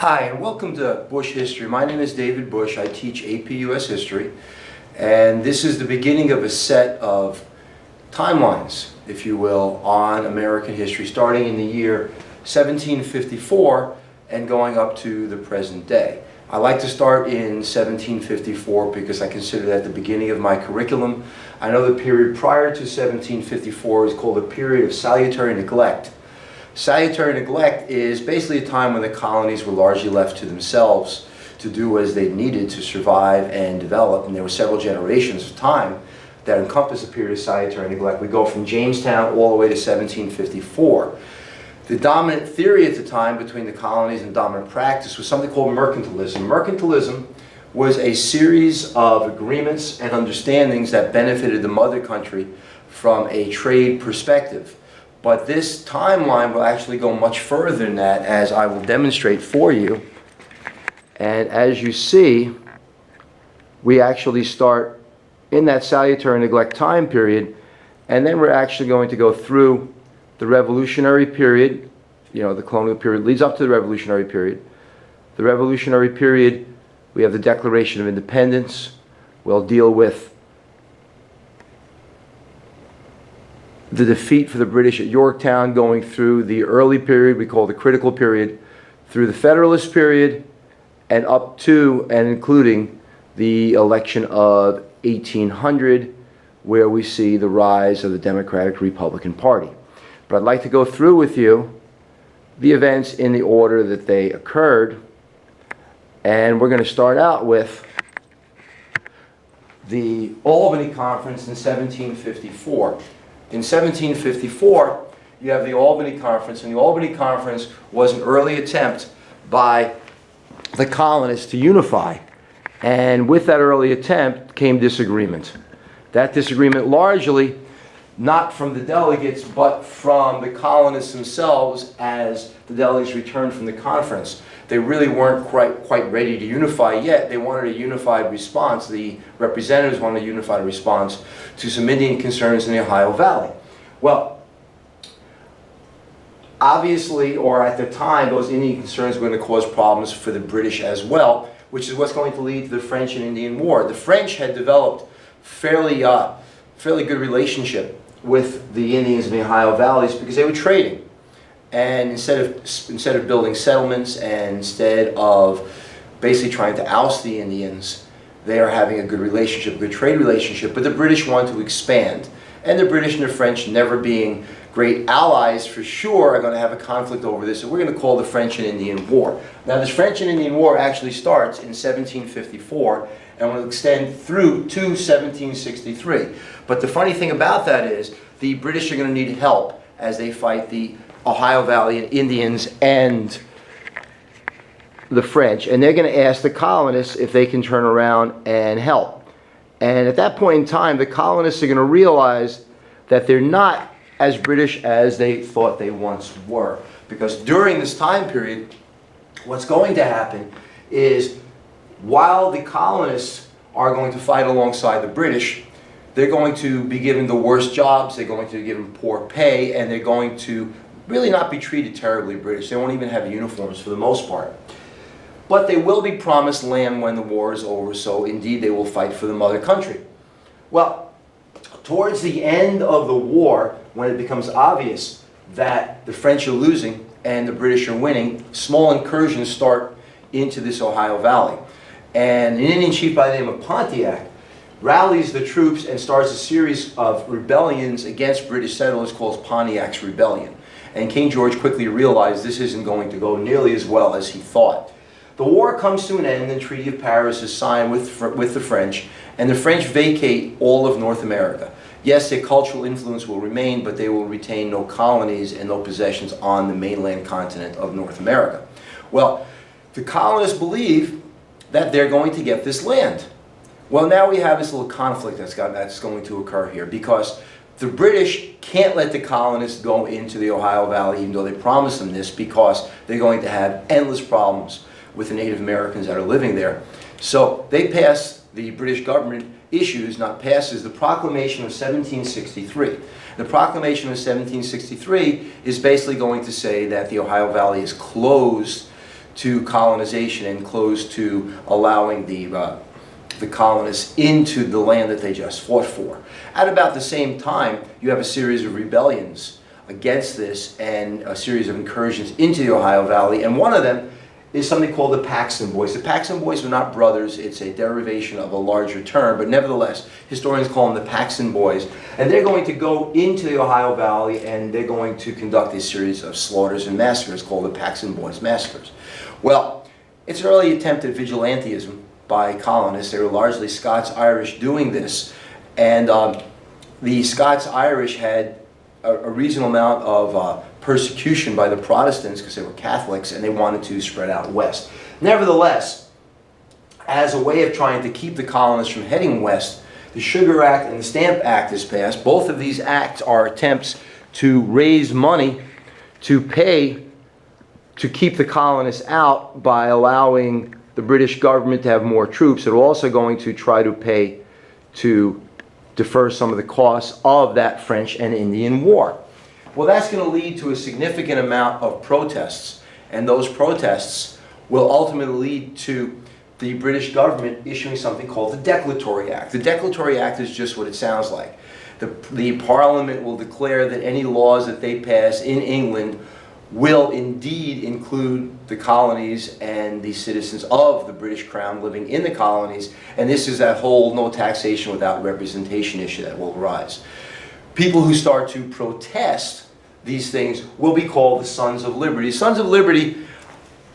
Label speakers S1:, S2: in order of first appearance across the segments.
S1: Hi, and welcome to Bush History. My name is David Bush. I teach AP US History, and this is the beginning of a set of timelines, if you will, on American history, starting in the year 1754 and going up to the present day. I like to start in 1754 because I consider that the beginning of my curriculum. I know the period prior to 1754 is called a period of salutary neglect. Salutary neglect is basically a time when the colonies were largely left to themselves to do as they needed to survive and develop, and there were several generations of time that encompass a period of salutary neglect. We go from Jamestown all the way to 1754. The dominant theory at the time between the colonies and dominant practice was something called mercantilism. Mercantilism was a series of agreements and understandings that benefited the mother country from a trade perspective. But this timeline will actually go much further than that, as I will demonstrate for you. And as you see, we actually start in that salutary neglect time period, and then we're actually going to go through the Revolutionary period. You know, the colonial period leads up to the Revolutionary period. The Revolutionary period, we have the Declaration of Independence. We'll deal with the defeat for the British at Yorktown, going through the early period we call the critical period, through the Federalist period, and up to and including the election of 1800, where we see the rise of the Democratic Republican Party. But I'd like to go through with you the events in the order that they occurred, and we're going to start out with the Albany Conference in 1754. In 1754, you have the Albany Conference, and the Albany Conference was an early attempt by the colonists to unify. And with that early attempt came disagreement. That disagreement largely not from the delegates, but from the colonists themselves as the delegates returned from the conference. They really weren't quite ready to unify yet. They wanted a unified response. The representatives wanted a unified response to some Indian concerns in the Ohio Valley. Well, obviously, or at the time, those Indian concerns were going to cause problems for the British as well, which is what's going to lead to the French and Indian War. The French had developed fairly good relationship with the Indians in the Ohio Valleys because they were trading. And instead of building settlements and instead of basically trying to oust the Indians, they are having a good relationship, a good trade relationship. But the British want to expand. And the British and the French, never being great allies for sure, are going to have a conflict over this. So we're going to call the French and Indian War. Now this French and Indian War actually starts in 1754 and will extend through to 1763. But the funny thing about that is the British are going to need help as they fight the Ohio Valley Indians and the French, and they're going to ask the colonists if they can turn around and help. And at that point in time, the colonists are going to realize that they're not as British as they thought they once were, because during this time period, what's going to happen is while the colonists are going to fight alongside the British, they're going to be given the worst jobs, they're going to be given poor pay, and they're going to really not be treated terribly British. They won't even have uniforms for the most part. But they will be promised land when the war is over, so indeed they will fight for the mother country. Well, towards the end of the war, when it becomes obvious that the French are losing and the British are winning, small incursions start into this Ohio Valley. And an Indian chief by the name of Pontiac rallies the troops and starts a series of rebellions against British settlers called Pontiac's Rebellion. And King George quickly realized this isn't going to go nearly as well as he thought. The war comes to an end, and the Treaty of Paris is signed with the French, and the French vacate all of North America. Yes, their cultural influence will remain, but they will retain no colonies and no possessions on the mainland continent of North America. Well, the colonists believe that they're going to get this land. Well, now we have this little conflict that's going to occur here, because the British can't let the colonists go into the Ohio Valley, even though they promised them this, because they're going to have endless problems with the Native Americans that are living there. So they pass, the British government issues, not passes, the Proclamation of 1763. The Proclamation of 1763 is basically going to say that the Ohio Valley is closed to colonization and closed to allowing the colonists into the land that they just fought for. At about the same time, you have a series of rebellions against this and a series of incursions into the Ohio Valley, and one of them is something called the Paxton Boys. The Paxton Boys were not brothers, it's a derivation of a larger term, but nevertheless, historians call them the Paxton Boys, and they're going to go into the Ohio Valley and they're going to conduct a series of slaughters and massacres called the Paxton Boys Massacres. Well, it's an early attempt at vigilantism by colonists. They were largely Scots-Irish doing this, and the Scots-Irish had a reasonable amount of persecution by the Protestants because they were Catholics and they wanted to spread out west. Nevertheless, as a way of trying to keep the colonists from heading west, the Sugar Act and the Stamp Act is passed. Both of these acts are attempts to raise money to pay to keep the colonists out by allowing the British government to have more troops. They're also going to try to pay to defer some of the costs of that French and Indian War. Well, that's going to lead to a significant amount of protests, and those protests will ultimately lead to the British government issuing something called the Declaratory Act. The Declaratory Act is just what it sounds like. The Parliament will declare that any laws that they pass in England will indeed include the colonies and the citizens of the British Crown living in the colonies, and this is that whole no taxation without representation issue that will arise. People who start to protest these things will be called the Sons of Liberty. Sons of Liberty,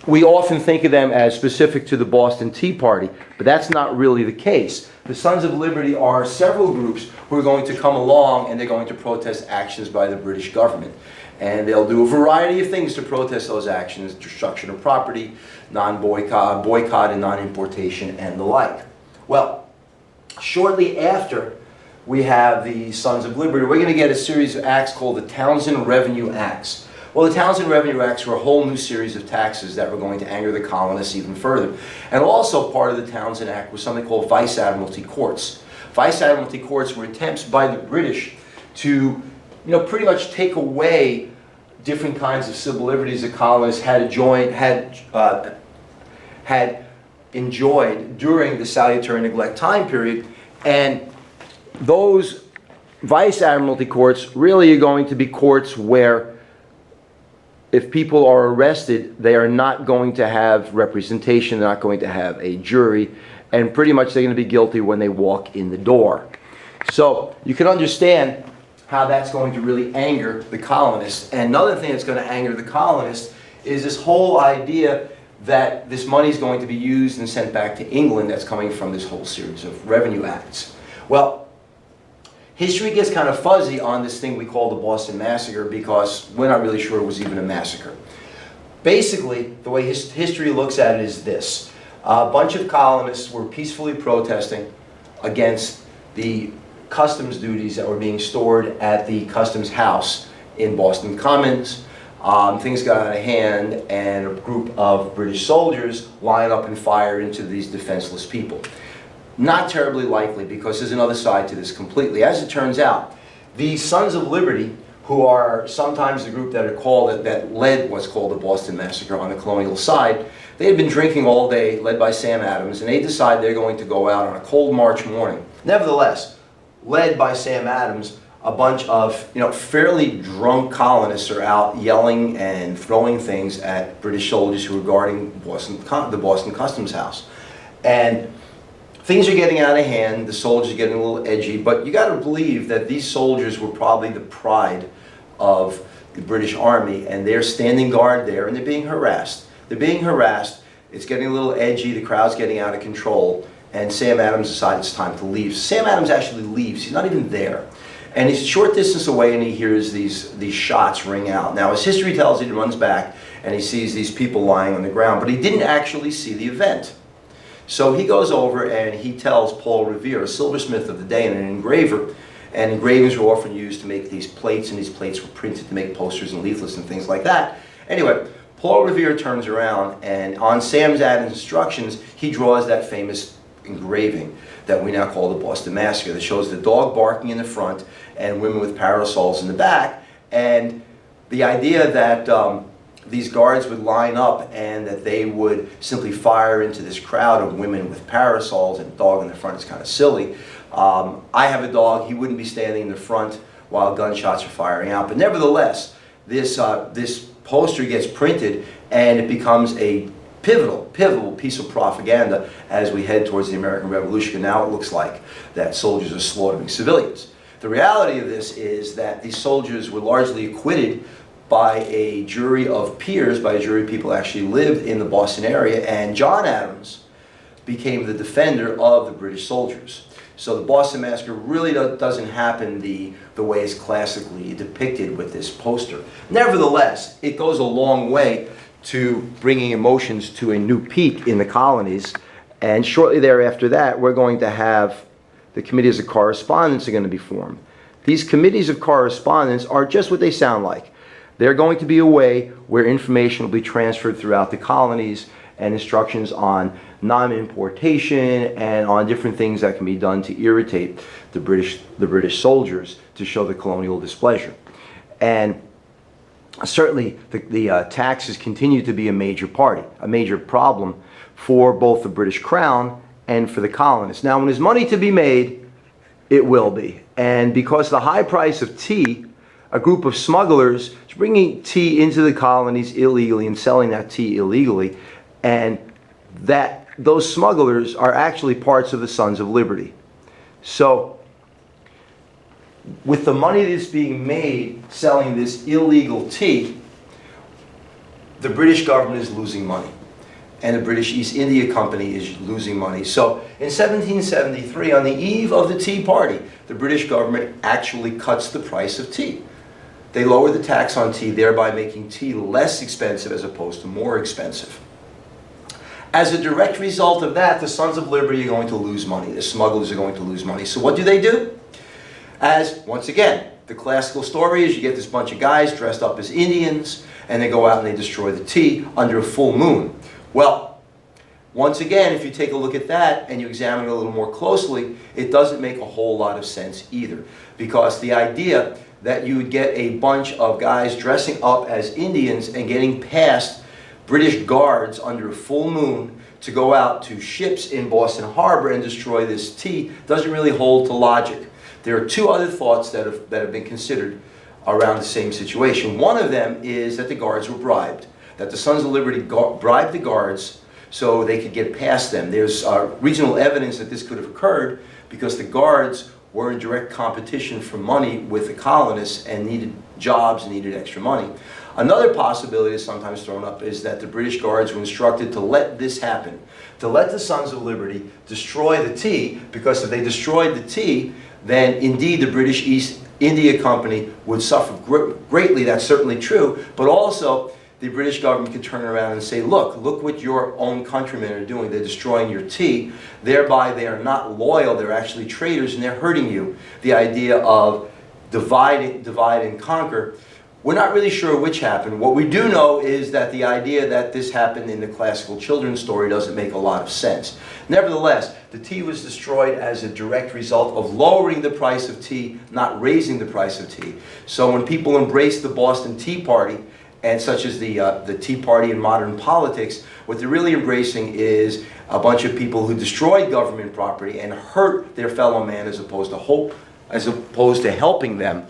S1: we often think of them as specific to the Boston Tea Party, but that's not really the case. The Sons of Liberty are several groups who are going to come along and they're going to protest actions by the British government. And they'll do a variety of things to protest those actions: destruction of property, non-boycott, boycott and non-importation, and the like. Well, shortly after we have the Sons of Liberty, we're going to get a series of acts called the Townshend Revenue Acts. Well, the Townshend Revenue Acts were a whole new series of taxes that were going to anger the colonists even further. And also part of the Townshend Act was something called Vice Admiralty Courts. Vice Admiralty Courts were attempts by the British to pretty much take away different kinds of civil liberties the colonists had enjoyed during the Salutary Neglect time period. And those Vice Admiralty Courts really are going to be courts where if people are arrested, they are not going to have representation, they're not going to have a jury, and pretty much they're going to be guilty when they walk in the door. So you can understand how that's going to really anger the colonists. And another thing that's going to anger the colonists is this whole idea that this money is going to be used and sent back to England that's coming from this whole series of revenue acts. Well, history gets kind of fuzzy on this thing we call the Boston Massacre because we're not really sure it was even a massacre. Basically, the way history looks at it is this. A bunch of colonists were peacefully protesting against the customs duties that were being stored at the customs house in Boston Commons. Things got out of hand and a group of British soldiers line up and fire into these defenseless people. Not terribly likely because there's another side to this completely. As it turns out, the Sons of Liberty, who are sometimes the group that are called, that led what's called the Boston Massacre on the colonial side, they had been drinking all day, led by Sam Adams, and they decide they're going to go out on a cold March morning. Nevertheless, led by Sam Adams, a bunch of fairly drunk colonists are out yelling and throwing things at British soldiers who were guarding the Boston Customs House. And things are getting out of hand, the soldiers are getting a little edgy, but you got to believe that these soldiers were probably the pride of the British Army, and they're standing guard there and they're being harassed. They're being harassed, it's getting a little edgy, the crowd's getting out of control. And Sam Adams decides it's time to leave. Sam Adams actually leaves. He's not even there. And he's a short distance away and he hears these shots ring out. Now, as history tells it, he runs back and he sees these people lying on the ground, but he didn't actually see the event. So he goes over and he tells Paul Revere, a silversmith of the day and an engraver, and engravings were often used to make these plates, and these plates were printed to make posters and leaflets and things like that. Anyway, Paul Revere turns around and on Sam Adams' instructions, he draws that famous engraving that we now call the Boston Massacre that shows the dog barking in the front and women with parasols in the back. And the idea that these guards would line up and that they would simply fire into this crowd of women with parasols, and a dog in the front is kind of silly. I have a dog, he wouldn't be standing in the front while gunshots are firing out. But nevertheless, this poster gets printed and it becomes a pivotal piece of propaganda as we head towards the American Revolution. And now it looks like that soldiers are slaughtering civilians. The reality of this is that these soldiers were largely acquitted by a jury of peers, by a jury of people who actually lived in the Boston area, and John Adams became the defender of the British soldiers. So the Boston Massacre really doesn't happen the way it's classically depicted with this poster. Nevertheless, it goes a long way to bringing emotions to a new peak in the colonies, and shortly thereafter that, we're going to have the committees of correspondence are going to be formed. These committees of correspondence are just what they sound like. They're going to be a way where information will be transferred throughout the colonies, and instructions on non-importation and on different things that can be done to irritate the British soldiers to show the colonial displeasure. And certainly the taxes continue to be a major problem for both the British Crown and for the colonists. Now, when there's money to be made, it will be. And because of the high price of tea, a group of smugglers is bringing tea into the colonies illegally and selling that tea illegally, and those smugglers are actually parts of the Sons of Liberty. So with the money that's being made selling this illegal tea, the British government is losing money, and the British East India Company is losing money. So in 1773, on the eve of the Tea Party, the British government actually cuts the price of tea. They lower the tax on tea, thereby making tea less expensive as opposed to more expensive. As a direct result of that, the Sons of Liberty are going to lose money. The smugglers are going to lose money. So what do? As, once again, the classical story is you get this bunch of guys dressed up as Indians, and they go out and they destroy the tea under a full moon. Well, once again, if you take a look at that and you examine it a little more closely, it doesn't make a whole lot of sense either. Because the idea that you would get a bunch of guys dressing up as Indians and getting past British guards under a full moon to go out to ships in Boston Harbor and destroy this tea doesn't really hold to logic. There are two other thoughts that have been considered around the same situation. One of them is that the guards were bribed, that the Sons of Liberty bribed the guards so they could get past them. There's regional evidence that this could have occurred because the guards were in direct competition for money with the colonists and needed jobs and needed extra money. Another possibility that's sometimes thrown up is that the British guards were instructed to let this happen, to let the Sons of Liberty destroy the tea, because if they destroyed the tea, then indeed the British East India Company would suffer greatly. That's certainly true, but also the British government could turn around and say, look what your own countrymen are doing. They're destroying your tea. Thereby, they are not loyal. They're actually traitors, and they're hurting you. The idea of divide and conquer. We're not really sure which happened. What we do know is that the idea that this happened in the classical children's story doesn't make a lot of sense. Nevertheless, the tea was destroyed as a direct result of lowering the price of tea, not raising the price of tea. So when people embraced the Boston Tea Party, and such as the Tea Party in modern politics, what they're really embracing is a bunch of people who destroyed government property and hurt their fellow man as opposed to helping them.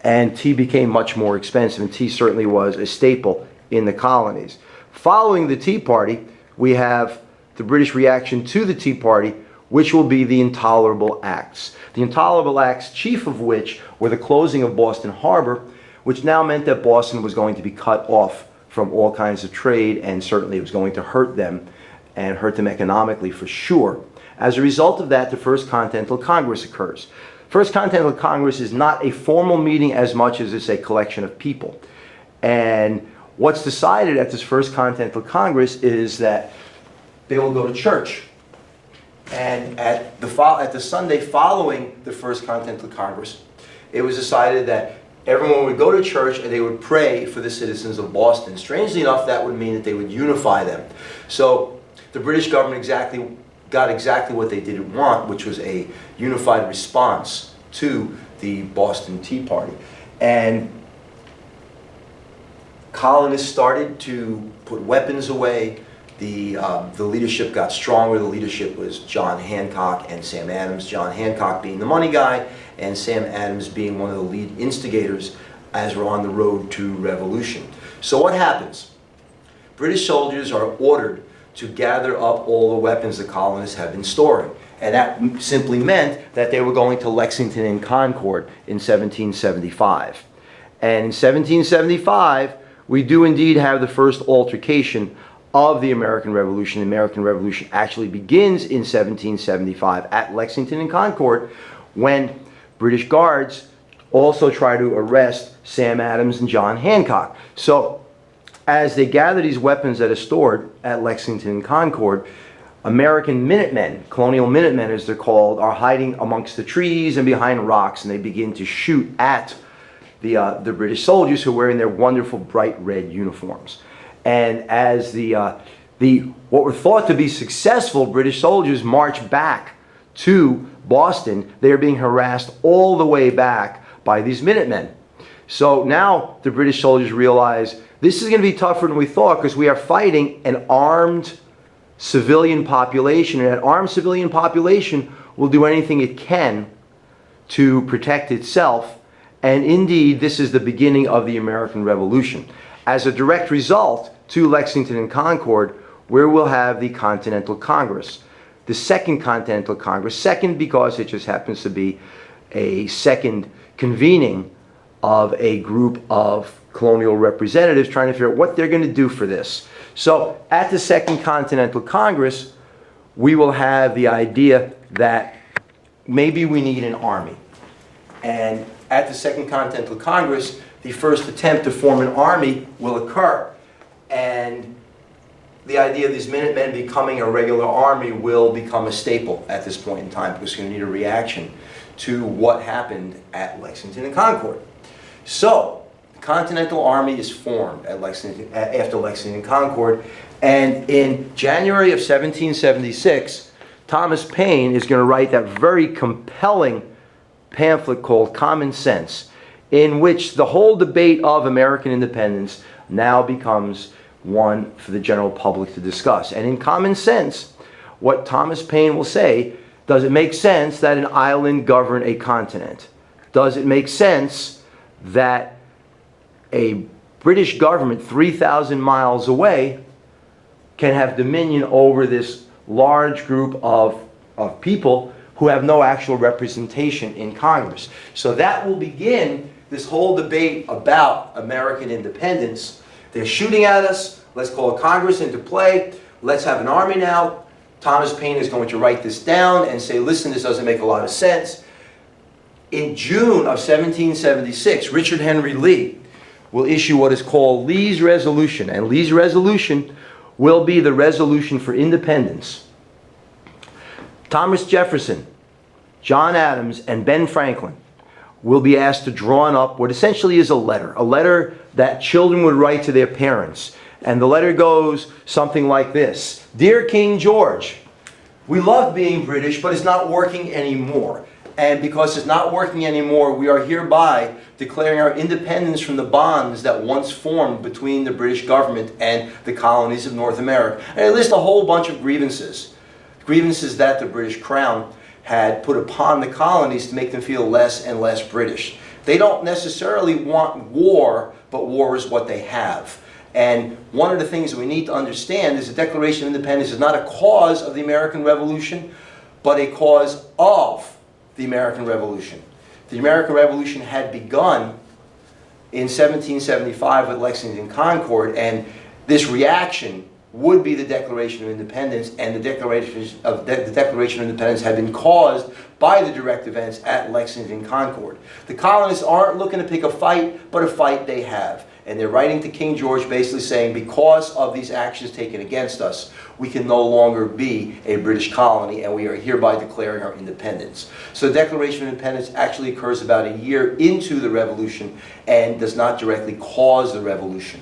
S1: And tea became much more expensive, and tea certainly was a staple in the colonies. Following the Tea Party, we have the British reaction to the Tea Party, which will be the Intolerable Acts. The Intolerable Acts, chief of which were the closing of Boston Harbor, which now meant that Boston was going to be cut off from all kinds of trade, and certainly it was going to hurt them, and hurt them economically for sure. As a result of that, the First Continental Congress occurs. First Continental Congress is not a formal meeting as much as it's a collection of people. And what's decided at this First Continental Congress is that they will go to church. And at the Sunday following the First Continental Congress, it was decided that everyone would go to church and they would pray for the citizens of Boston. Strangely enough, that would mean that they would unify them. So the British government got exactly what they didn't want, which was a unified response to the Boston Tea Party. And colonists started to put weapons away. The leadership got stronger. The leadership was John Hancock and Sam Adams. John Hancock being the money guy, and Sam Adams being one of the lead instigators as we're on the road to revolution. So what happens? British soldiers are ordered to gather up all the weapons the colonists have been storing. And that simply meant that they were going to Lexington and Concord in 1775. And in 1775, we do indeed have the first altercation of the American Revolution. The American Revolution actually begins in 1775 at Lexington and Concord, when British guards also try to arrest Sam Adams and John Hancock. So as they gather these weapons that are stored at Lexington and Concord, American Minutemen, Colonial Minutemen as they're called, are hiding amongst the trees and behind rocks, and they begin to shoot at the British soldiers who are wearing their wonderful bright red uniforms. And as what were thought to be successful British soldiers march back to Boston, they are being harassed all the way back by these Minutemen. So now the British soldiers realize this is going to be tougher than we thought, because we are fighting an armed civilian population, and that armed civilian population will do anything it can to protect itself. And indeed, this is the beginning of the American Revolution. As a direct result to Lexington and Concord, where we'll have the Continental Congress. The Second Continental Congress, second because it just happens to be a second convening of a group of colonial representatives trying to figure out what they're going to do for this. So at the Second Continental Congress, we will have the idea that maybe we need an army. And at the Second Continental Congress, the first attempt to form an army will occur. And the idea of these Minutemen becoming a regular army will become a staple at this point in time, because we're going to need a reaction to what happened at Lexington and Concord. So the Continental Army is formed at after Lexington and Concord, and in January of 1776, Thomas Paine is going to write that very compelling pamphlet called Common Sense, in which the whole debate of American independence now becomes one for the general public to discuss. And in Common Sense, what Thomas Paine will say, does it make sense that an island govern a continent? Does it make sense that a British government 3,000 miles away can have dominion over this large group of people who have no actual representation in Congress? So that will begin this whole debate about American independence. They're shooting at us. Let's call Congress into play. Let's have an army now. Thomas Paine is going to write this down and say, listen, this doesn't make a lot of sense. In June of 1776, Richard Henry Lee will issue what is called Lee's Resolution. And Lee's Resolution will be the resolution for independence. Thomas Jefferson, John Adams, and Ben Franklin will be asked to draw up what essentially is a letter that children would write to their parents. And the letter goes something like this: Dear King George, we love being British, but it's not working anymore. And because it's not working anymore, we are hereby declaring our independence from the bonds that once formed between the British government and the colonies of North America. And it lists a whole bunch of grievances that the British Crown had put upon the colonies to make them feel less and less British. They don't necessarily want war, but war is what they have. And one of the things that we need to understand is the Declaration of Independence is not a cause of the American Revolution, but a cause of the American Revolution. The American Revolution had begun in 1775 with Lexington and Concord, and this reaction would be the Declaration of Independence, and the Declaration of Independence had been caused by the direct events at Lexington and Concord. The colonists aren't looking to pick a fight, but a fight they have. And they're writing to King George basically saying, because of these actions taken against us, we can no longer be a British colony, and we are hereby declaring our independence. So the Declaration of Independence actually occurs about a year into the Revolution and does not directly cause the Revolution.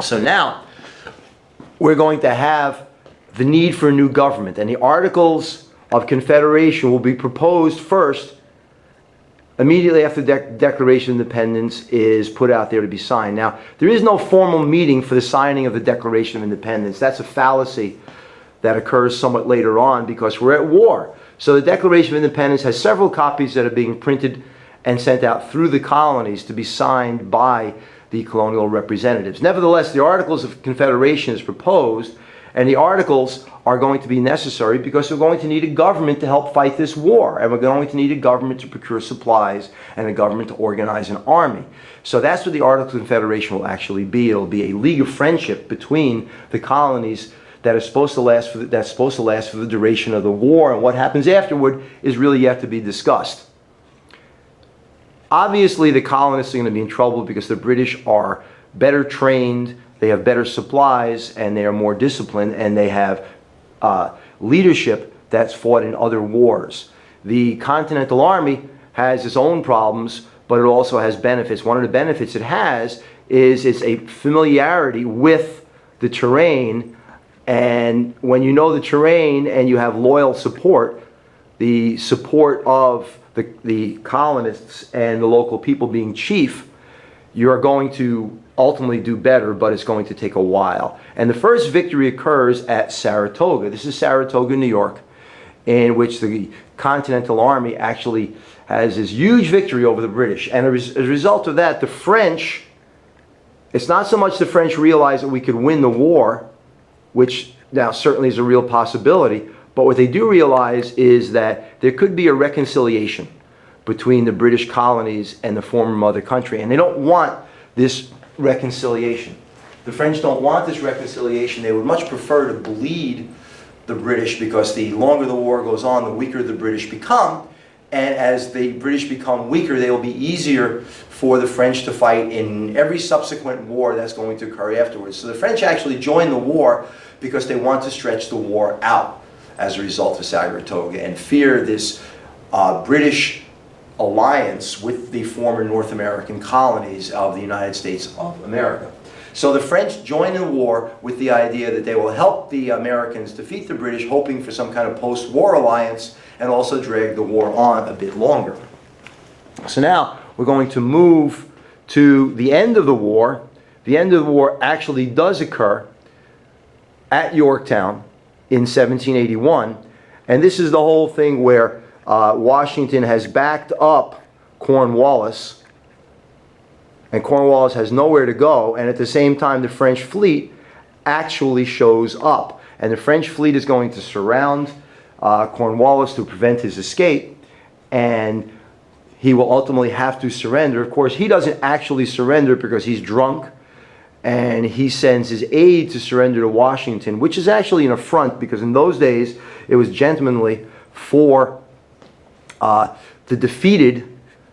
S1: So now, we're going to have the need for a new government, and the Articles of Confederation will be proposed first immediately after the Declaration of Independence is put out there to be signed. Now, there is no formal meeting for the signing of the Declaration of Independence. That's a fallacy that occurs somewhat later on because we're at war. So the Declaration of Independence has several copies that are being printed and sent out through the colonies to be signed by the colonial representatives. Nevertheless, the Articles of Confederation is proposed, and the Articles are going to be necessary because we're going to need a government to help fight this war, and we're going to need a government to procure supplies and a government to organize an army. So that's what the Articles of Confederation will actually be. It'll be a league of friendship between the colonies that is supposed to last for the duration of the war, and what happens afterward is really yet to be discussed. Obviously, the colonists are going to be in trouble because the British are better trained, they have better supplies, and they are more disciplined, and they have leadership that's fought in other wars. The Continental Army has its own problems, but it also has benefits. One of the benefits it has is it's a familiarity with the terrain, and when you know the terrain and you have loyal support, the support of the colonists and the local people being chief, you're going to ultimately do better, but it's going to take a while. And the first victory occurs at Saratoga. This is Saratoga, New York, in which the Continental Army actually has this huge victory over the British. And as a result of that, the French, it's not so much the French realize that we could win the war, which now certainly is a real possibility, but what they do realize is that there could be a reconciliation between the British colonies and the former mother country, and they don't want this reconciliation. The French don't want this reconciliation. They would much prefer to bleed the British, because the longer the war goes on, the weaker the British become, and as the British become weaker, they will be easier for the French to fight in every subsequent war that's going to occur afterwards. So the French actually join the war because they want to stretch the war out as a result of Saratoga, and fear this British alliance with the former North American colonies of the United States of America. So the French join the war with the idea that they will help the Americans defeat the British, hoping for some kind of post-war alliance, and also drag the war on a bit longer. So now we're going to move to the end of the war. The end of the war actually does occur at Yorktown in 1781, and this is the whole thing where Washington has backed up Cornwallis, and Cornwallis has nowhere to go, and at the same time the French fleet actually shows up, and the French fleet is going to surround Cornwallis to prevent his escape, and he will ultimately have to surrender. Of course, he doesn't actually surrender because he's drunk, and he sends his aide to surrender to Washington, which is actually an affront, because in those days it was gentlemanly for the defeated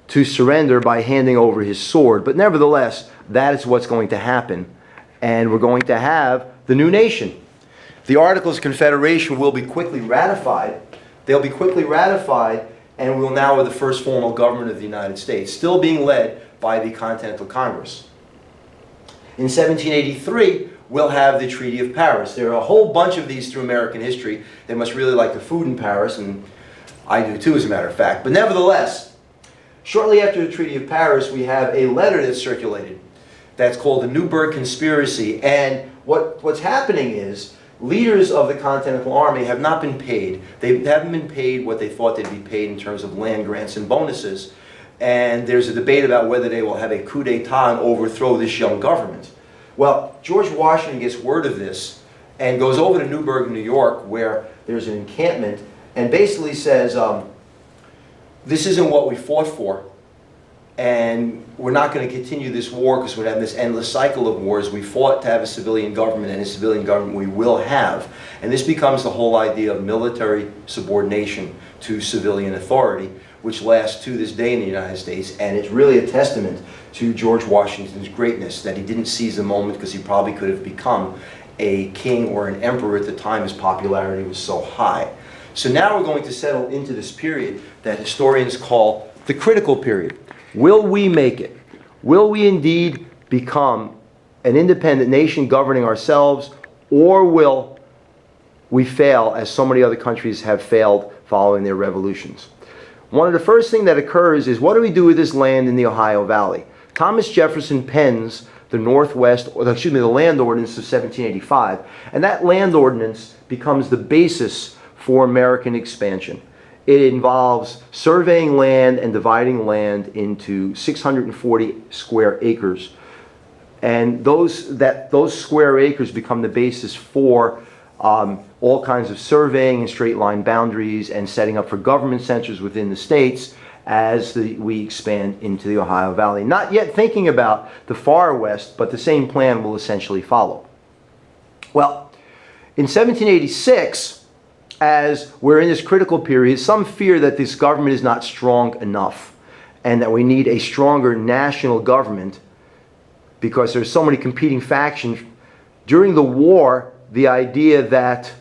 S1: to surrender by handing over his sword. But nevertheless, that is what's going to happen, and we're going to have the new nation. The Articles of Confederation will be quickly ratified. They'll be quickly ratified, and we'll now have the first formal government of the United States, still being led by the Continental Congress. In 1783, we'll have the Treaty of Paris. There are a whole bunch of these through American history. They must really like the food in Paris, and I do too, as a matter of fact. But nevertheless, shortly after the Treaty of Paris, we have a letter that's circulated that's called the Newburgh Conspiracy. And what's happening is leaders of the Continental Army have not been paid. They haven't been paid what they thought they'd be paid in terms of land grants and bonuses. And there's a debate about whether they will have a coup d'etat and overthrow this young government. Well, George Washington gets word of this and goes over to Newburgh, New York, where there's an encampment, and basically says, this isn't what we fought for, and we're not going to continue this war because we're having this endless cycle of wars. We fought to have a civilian government, and a civilian government we will have. And this becomes the whole idea of military subordination to civilian authority, which lasts to this day in the United States, and it's really a testament to George Washington's greatness, that he didn't seize the moment because he probably could have become a king or an emperor at the time his popularity was so high. So now we're going to settle into this period that historians call the critical period. Will we make it? Will we indeed become an independent nation governing ourselves, or will we fail as so many other countries have failed following their revolutions? one of the first things that occurs is, what do we do with this land in the Ohio Valley? Thomas Jefferson pens the the land ordinance of 1785, and that land ordinance becomes the basis for American expansion. It involves surveying land and dividing land into 640 square acres. And those square acres become the basis for all kinds of surveying and straight line boundaries and setting up for government centers within the states as we expand into the Ohio Valley. Not yet thinking about the far west, but the same plan will essentially follow. Well, in 1786, as we're in this critical period, some fear that this government is not strong enough and that we need a stronger national government because there's so many competing factions. During the war, the idea that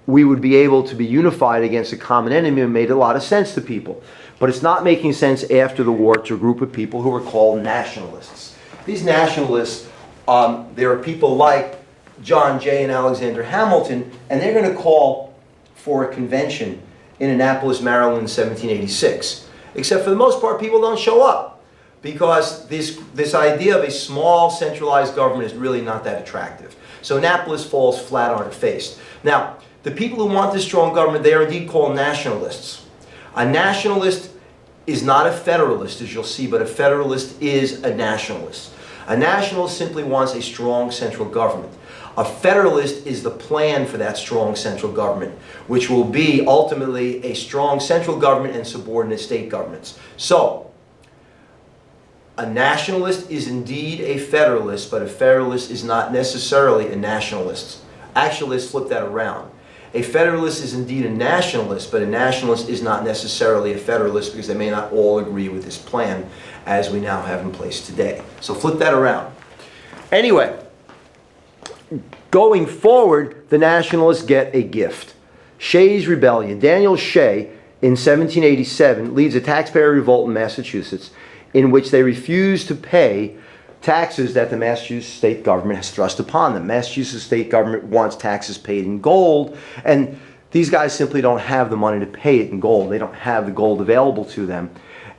S1: we would be able to be unified against a common enemy made a lot of sense to people. But it's not making sense after the war to a group of people who are called nationalists. These nationalists, there are people like John Jay and Alexander Hamilton, and they're going to call for a convention in Annapolis, Maryland in 1786. Except for the most part, people don't show up because this idea of a small centralized government is really not that attractive. So Annapolis falls flat on its face. Now, the people who want this strong government, they are indeed called nationalists. A nationalist is not a federalist, as you'll see, but a federalist is a nationalist. A nationalist simply wants a strong central government. A federalist is the plan for that strong central government, which will be ultimately a strong central government and subordinate state governments. So, a nationalist is indeed a federalist, but a federalist is not necessarily a nationalist. Actually, let's flip that around. A federalist is indeed a nationalist, but a nationalist is not necessarily a federalist because they may not all agree with this plan as we now have in place today. So flip that around. Anyway, going forward, the nationalists get a gift. Shadys Rebellion. Daniel Shay, in 1787, leads a taxpayer revolt in Massachusetts in which they refuse to pay taxes that the Massachusetts state government has thrust upon them. Massachusetts state government wants taxes paid in gold, and these guys simply don't have the money to pay it in gold. They don't have the gold available to them.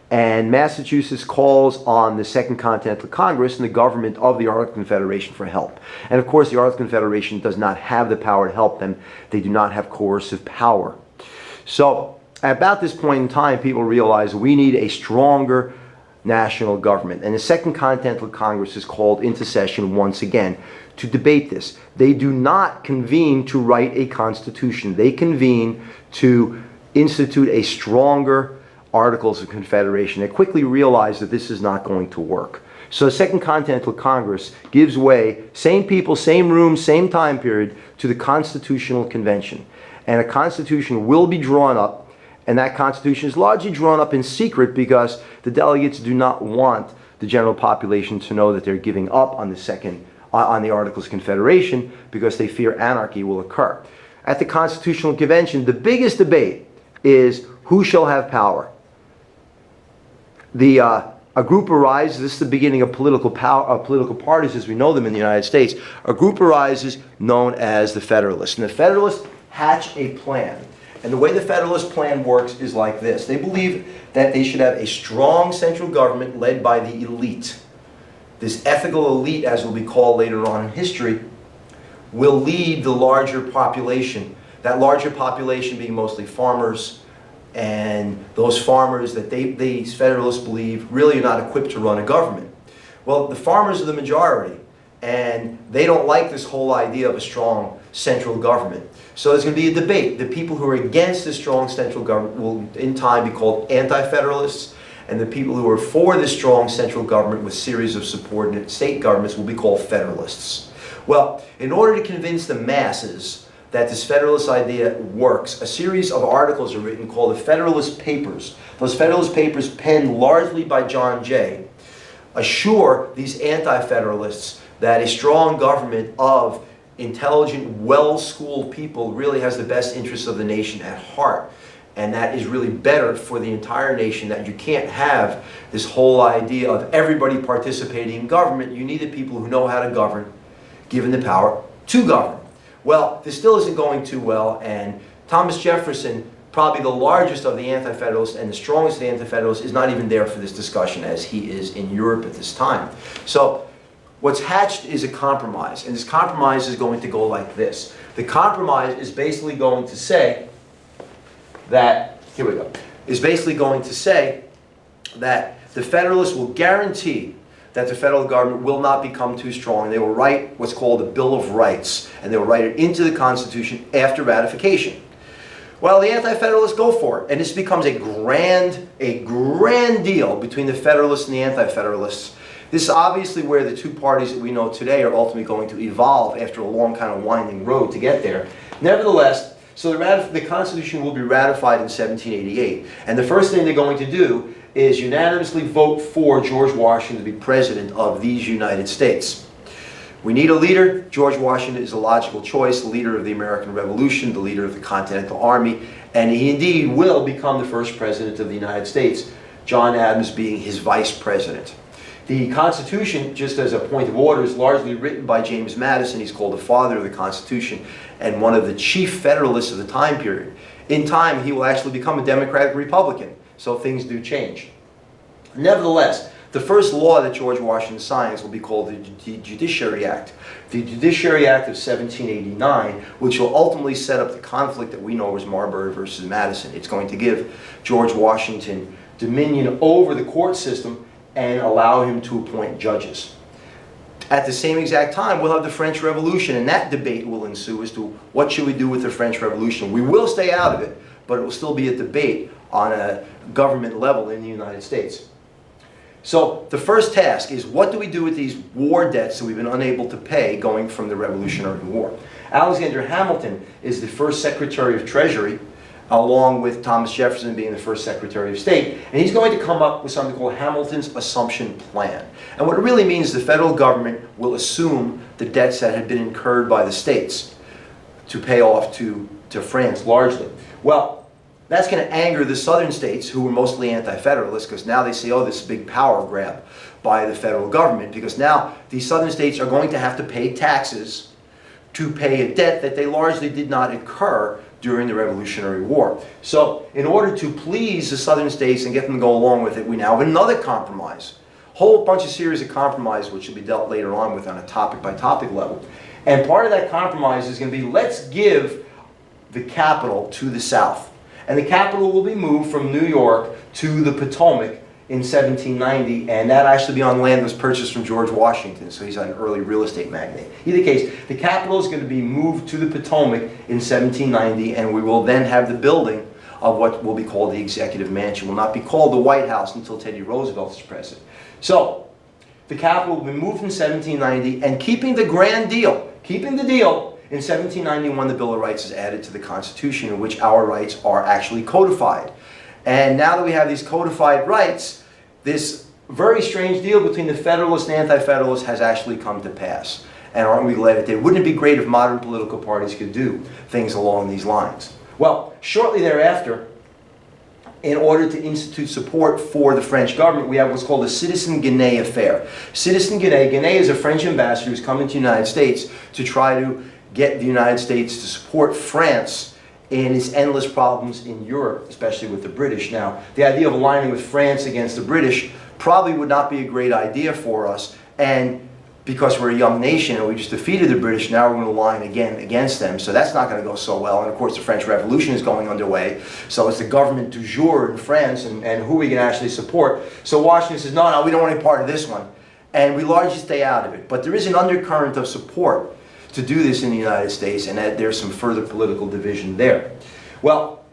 S1: And Massachusetts calls on the Second Continental Congress and the government of the Articles of Confederation for help. And of course, the Articles of Confederation does not have the power to help them. They do not have coercive power. So, at about this point in time, people realize we need a stronger national government. And the Second Continental Congress is called into session once again to debate this. They do not convene to write a constitution. They convene to institute a stronger Articles of Confederation. They quickly realize that this is not going to work. So the Second Continental Congress gives way, same people, same room, same time period, to the Constitutional Convention. And a constitution will be drawn up. And that constitution is largely drawn up in secret because the delegates do not want the general population to know that they're giving up on the Articles of Confederation because they fear anarchy will occur. At the Constitutional Convention, the biggest debate is who shall have power. A group arises. This is the beginning of political parties as we know them in the United States. A group arises known as the Federalists, and the Federalists hatch a plan. And the way the Federalist plan works is like this. They believe that they should have a strong central government led by the elite. This ethical elite, as will be called later on in history, will lead the larger population. That larger population being mostly farmers, and those farmers that these Federalists believe really are not equipped to run a government. Well, the farmers are the majority, and they don't like this whole idea of a strong central government. So there's going to be a debate. The people who are against this strong central government will in time be called anti-federalists, and the people who are for this strong central government with series of subordinate state governments will be called federalists. Well, in order to convince the masses that this federalist idea works, a series of articles are written called the Federalist Papers. Those Federalist Papers, penned largely by John Jay, assure these anti-federalists that a strong government of intelligent, well-schooled people really has the best interests of the nation at heart. And that is really better for the entire nation, that you can't have this whole idea of everybody participating in government. You need the people who know how to govern, given the power to govern. Well, this still isn't going too well, and Thomas Jefferson probably the largest of the Anti-Federalists and the strongest of the Anti-Federalists, is not even there for this discussion as he is in Europe at this time. So what's hatched is a compromise, and this compromise is going to go like this. The compromise is basically going to say that, here we go, is basically going to say that the Federalists will guarantee that the federal government will not become too strong. They will write what's called a Bill of Rights, and they will write it into the Constitution after ratification. Well, the Anti-Federalists go for it, and this becomes a grand deal between the Federalists and the Anti-Federalists. This is obviously where the two parties that we know today are ultimately going to evolve after a long kind of winding road to get there. Nevertheless, so the Constitution will be ratified in 1788, and the first thing they're going to do is unanimously vote for George Washington to be President of these United States. We need a leader. George Washington is a logical choice, the leader of the American Revolution, the leader of the Continental Army, and he indeed will become the first President of the United States, John Adams being his Vice President. The Constitution, just as a point of order, is largely written by James Madison. He's called the father of the Constitution and one of the chief Federalists of the time period. In time, he will actually become a Democratic Republican, so things do change. Nevertheless, the first law that George Washington signs will be called the Judiciary Act. The Judiciary Act of 1789, which will ultimately set up the conflict that we know as Marbury versus Madison. It's going to give George Washington dominion over the court system and allow him to appoint judges. At the same exact time, we'll have the French Revolution, and that debate will ensue as to what should we do with the French Revolution. We will stay out of it, but it will still be a debate on a government level in the United States. So the first task is, what do we do with these war debts that we've been unable to pay going from the Revolutionary War? Alexander Hamilton is the first Secretary of Treasury, along with Thomas Jefferson being the first Secretary of State, and he's going to come up with something called Hamilton's Assumption Plan. And what it really means is the federal government will assume the debts that had been incurred by the states to pay off to France largely. Well, that's going to anger the southern states, who were mostly anti-federalists, because now they say, oh, this big power grab by the federal government, because now these southern states are going to have to pay taxes to pay a debt that they largely did not incur during the Revolutionary War. So in order to please the southern states and get them to go along with it, we now have another compromise. Whole bunch of series of compromise which will be dealt later on with on a topic by topic level. And part of that compromise is going to be, let's give the capital to the South. And the capital will be moved from New York to the Potomac in 1790, and that actually be on land that was purchased from George Washington, so he's an early real estate magnate. In either case, the capital is going to be moved to the Potomac in 1790, and we will then have the building of what will be called the Executive Mansion. It will not be called the White House until Teddy Roosevelt is president. So, the capital will be moved in 1790, and keeping the grand deal, keeping the deal, in 1791 the Bill of Rights is added to the Constitution, in which our rights are actually codified. And now that we have these codified rights, this very strange deal between the Federalists and Anti-Federalists has actually come to pass. And aren't we glad it did? Wouldn't it be great if modern political parties could do things along these lines? Well, shortly thereafter, in order to institute support for the French government, we have what's called the Citizen Guinée affair. Citizen Guinée is a French ambassador who's coming to the United States to try to get the United States to support France in its endless problems in Europe, especially with the British. Now, the idea of aligning with France against the British probably would not be a great idea for us, and because we're a young nation and we just defeated the British, now we're going to align again against them, so that's not going to go so well. And of course the French Revolution is going underway, so it's the government du jour in France, and who we can actually support. So Washington says, no, we don't want any part of this one, and we largely stay out of it. But there is an undercurrent of support to do this in the United States, and that there's some further political division there. Well,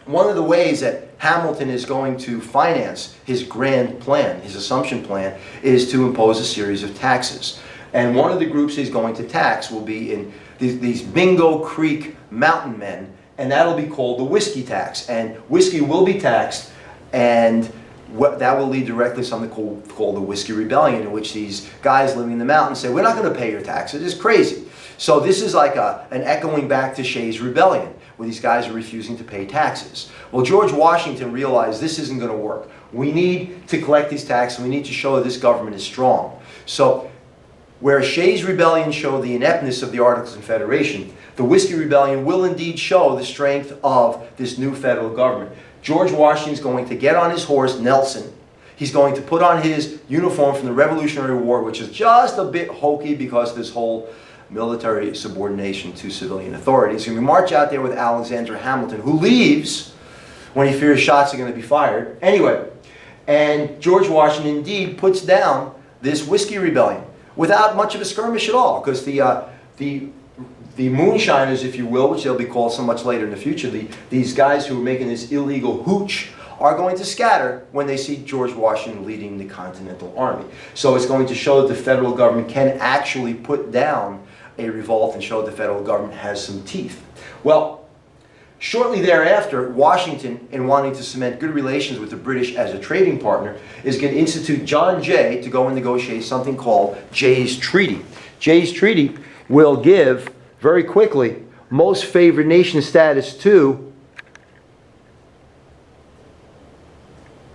S1: one of the ways that Hamilton is going to finance his grand plan, his assumption plan, is to impose a series of taxes. And one of the groups he's going to tax will be in these Bingo Creek mountain men, and that'll be called the whiskey tax. And whiskey will be taxed, and that will lead directly to something called the Whiskey Rebellion, in which these guys living in the mountains say, we're not going to pay your taxes. It's crazy. So this is like an echoing back to Shadys Rebellion, where these guys are refusing to pay taxes. Well, George Washington realized this isn't going to work. We need to collect these taxes. We need to show that this government is strong. So Where Shadys Rebellion showed the ineptness of the Articles of Confederation, the Whiskey Rebellion will indeed show the strength of this new federal government. George Washington's going to get on his horse, Nelson. He's going to put on his uniform from the Revolutionary War, which is just a bit hokey because of this whole military subordination to civilian authority. He's going to march out there with Alexander Hamilton, who leaves when he fears shots are going to be fired. Anyway, and George Washington indeed puts down this Whiskey Rebellion without much of a skirmish at all, because the moonshiners, if you will, which they'll be called so much later in the future, these guys who are making this illegal hooch, are going to scatter when they see George Washington leading the Continental Army. So it's going to show that the federal government can actually put down a revolt and show that the federal government has some teeth. Well, shortly thereafter, Washington, in wanting to cement good relations with the British as a trading partner, is going to institute John Jay to go and negotiate something called Jay's Treaty. Jay's Treaty will give, very quickly, most favored nation status to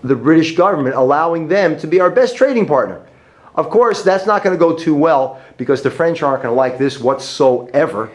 S1: the British government, allowing them to be our best trading partner. Of course, that's not going to go too well because the French aren't going to like this whatsoever.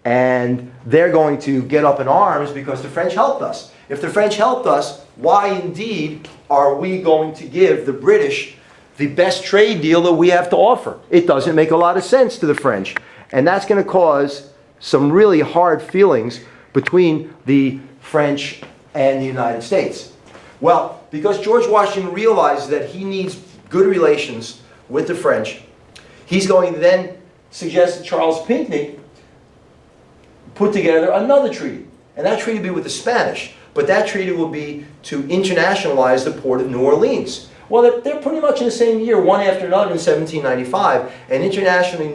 S1: And they're going to get up in arms because the French helped us. If the French helped us, why indeed are we going to give the British the best trade deal that we have to offer? It doesn't make a lot of sense to the French. And that's going to cause some really hard feelings between the French and the United States. Well, because George Washington realized that he needs good relations with the French, he's going to then suggest that Charles Pinckney put together another treaty. And that treaty will be with the Spanish. But that treaty will be to internationalize the port of New Orleans. Well, they're pretty much in the same year, one after another in 1795. And internationalizing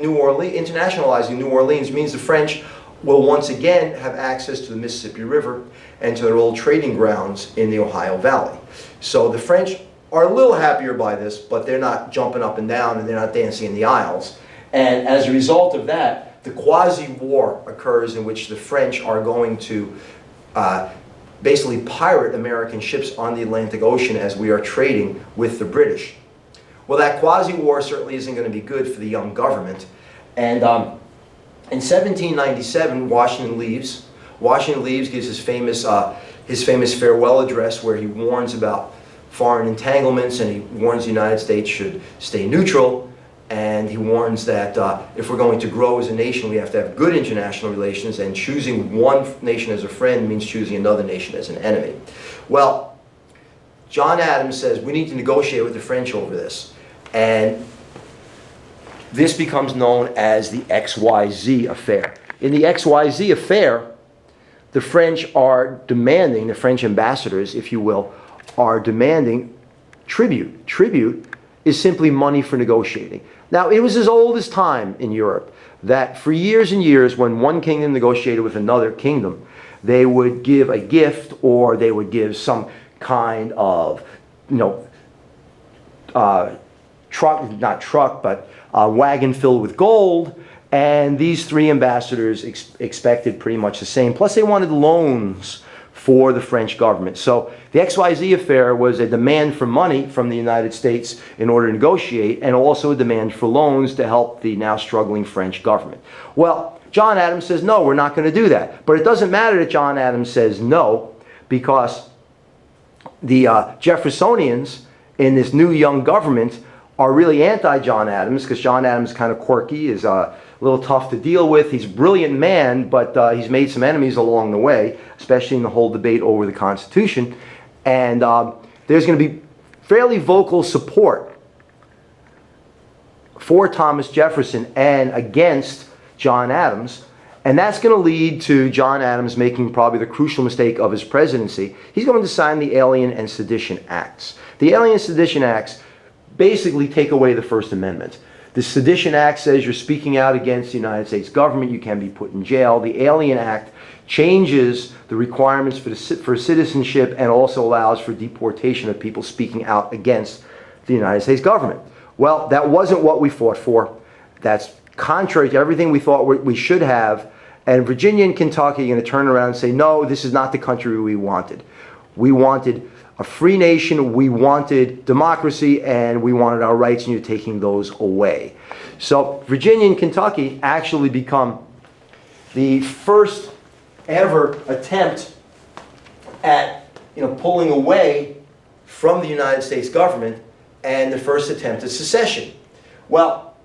S1: New Orleans means the French will once again have access to the Mississippi River and to their old trading grounds in the Ohio Valley. So the French are a little happier by this, but they're not jumping up and down and they're not dancing in the aisles. And as a result of that, the quasi-war occurs in which the French are going to basically pirate American ships on the Atlantic Ocean as we are trading with the British. Well, that quasi-war certainly isn't going to be good for the young government. And in 1797, Washington leaves. Washington leaves, gives his famous farewell address where he warns about foreign entanglements and he warns the United States should stay neutral. And he warns that if we're going to grow as a nation, we have to have good international relations, and choosing one nation as a friend means choosing another nation as an enemy. Well, John Adams says we need to negotiate with the French over this. And this becomes known as the XYZ affair. In the XYZ affair, the French are demanding, the French ambassadors, if you will, are demanding tribute. Tribute is simply money for negotiating. Now, it was as old as time in Europe that for years and years, when one kingdom negotiated with another kingdom, they would give a gift or they would give some kind of, wagon filled with gold. And these three ambassadors expected pretty much the same. Plus, they wanted loans for the French government. So the XYZ affair was a demand for money from the United States in order to negotiate, and also a demand for loans to help the now struggling French government. Well, John Adams says, no, we're not going to do that. But it doesn't matter that John Adams says no, because the Jeffersonians in this new young government are really anti-John Adams, because John Adams is kind of quirky, is a little tough to deal with. He's a brilliant man, but he's made some enemies along the way, especially in the whole debate over the Constitution. And there's going to be fairly vocal support for Thomas Jefferson and against John Adams. And that's going to lead to John Adams making probably the crucial mistake of his presidency. He's going to sign the Alien and Sedition Acts. The Alien and Sedition Acts basically take away the First Amendment. The Sedition Act says you're speaking out against the United States government, you can be put in jail. The Alien Act changes the requirements for citizenship and also allows for deportation of people speaking out against the United States government. Well, that wasn't what we fought for. That's contrary to everything we thought we should have. And Virginia and Kentucky are going to turn around and say, no, this is not the country we wanted. We wanted a free nation. We wanted democracy and we wanted our rights, and you're taking those away. So Virginia and Kentucky actually become the first ever attempt at pulling away from the United States government, and the first attempt at secession. Well,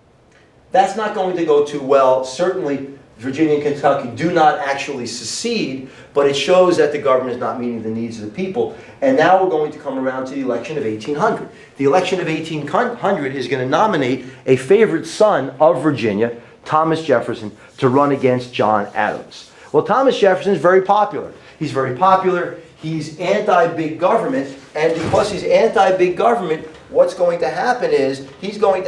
S1: that's not going to go too well. Certainly Virginia and Kentucky do not actually secede, but it shows that the government is not meeting the needs of the people. And now we're going to come around to the election of 1800. The election of 1800 is going to nominate a favorite son of Virginia, Thomas Jefferson, to run against John Adams. Well, Thomas Jefferson is very popular. He's very popular. He's anti-big government, and because he's anti-big government, what's going to happen is he's going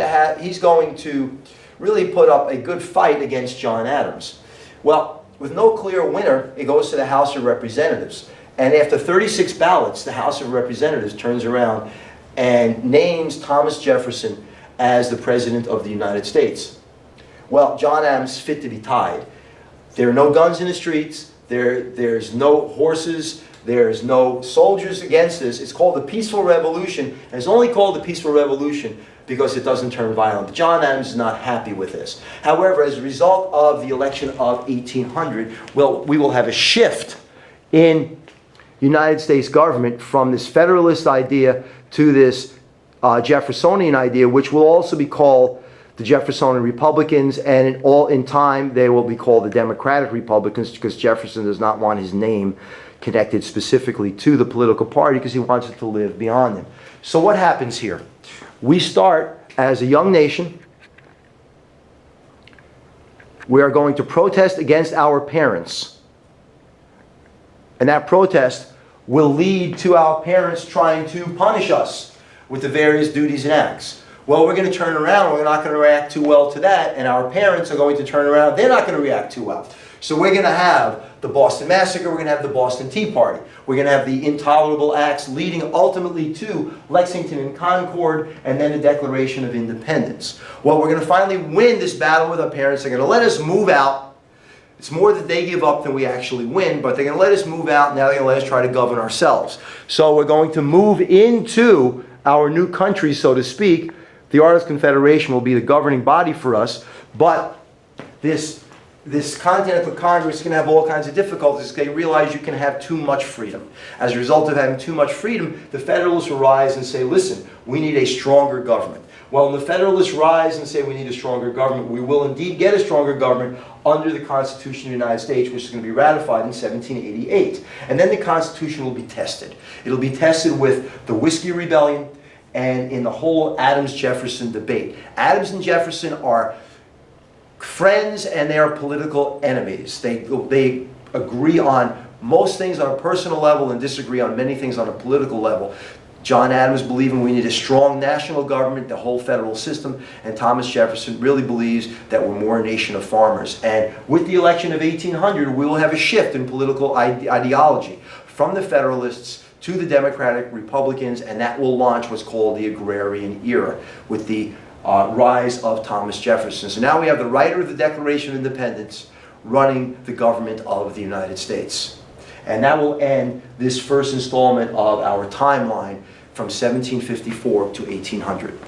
S1: to really put up a good fight against John Adams. Well, with no clear winner, it goes to the House of Representatives. And after 36 ballots, the House of Representatives turns around and names Thomas Jefferson as the President of the United States. Well, John Adams fit to be tied. There are no guns in the streets. There's no horses. There's no soldiers against this. It's called the Peaceful Revolution, and it's only called the Peaceful Revolution because it doesn't turn violent. John Adams is not happy with this. However, as a result of the election of 1800, we will have a shift in United States government from this Federalist idea to this Jeffersonian idea, which will also be called the Jeffersonian Republicans, and in time they will be called the Democratic Republicans, because Jefferson does not want his name connected specifically to the political party because he wants it to live beyond him. So what happens here? We start as a young nation. We are going to protest against our parents. And that protest will lead to our parents trying to punish us with the various duties and acts. Well, we're going to turn around, we're not going to react too well to that, and our parents are going to turn around, they're not going to react too well. So we're going to have the Boston Massacre, we're going to have the Boston Tea Party, we're going to have the intolerable acts leading ultimately to Lexington and Concord, and then the Declaration of Independence. Well, we're going to finally win this battle with our parents. They're going to let us move out. It's more that they give up than we actually win, but they're going to let us move out. Now they're going to let us try to govern ourselves. So we're going to move into our new country, so to speak. The Articles of Confederation will be the governing body for us, but this Continental Congress is going to have all kinds of difficulties. They realize you can have too much freedom. As a result of having too much freedom, the Federalists rise and say, listen, we need a stronger government. Well, when the Federalists rise and say we need a stronger government, we will indeed get a stronger government under the Constitution of the United States, which is going to be ratified in 1788. And then the Constitution will be tested. It'll be tested with the Whiskey Rebellion and in the whole Adams-Jefferson debate. Adams and Jefferson are friends and they are political enemies. They agree on most things on a personal level and disagree on many things on a political level. John Adams believing we need a strong national government, the whole federal system, and Thomas Jefferson really believes that we're more a nation of farmers. And with the election of 1800, we will have a shift in political ideology from the Federalists to the Democratic Republicans, and that will launch what's called the Agrarian Era with the rise of Thomas Jefferson. So now we have the writer of the Declaration of Independence running the government of the United States. And that will end this first installment of our timeline from 1754 to 1800.